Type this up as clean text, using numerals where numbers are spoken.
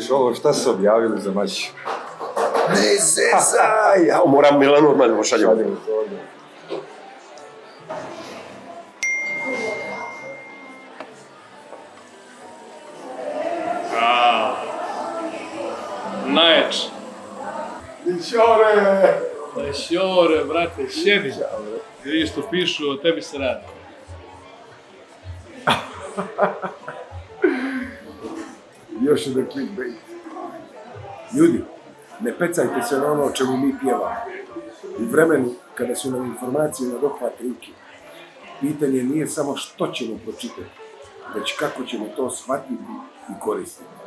vidiš ovo, šta su objavili za mač? Ne zezaj! Ja moram Milanu odmah da pošaljem. Najjač. Lišore! Lišore, brate, sjedi. Vidiš što pišu, o tebi se radi. Još jedan clickbait. Ljudi, ne pecajte se na ono o čemu mi pjevamo. U vremenu kada su nam informacije na dohvat ruke, pitanje nije samo što ćemo pročitati, već kako ćemo to shvatiti i koristiti.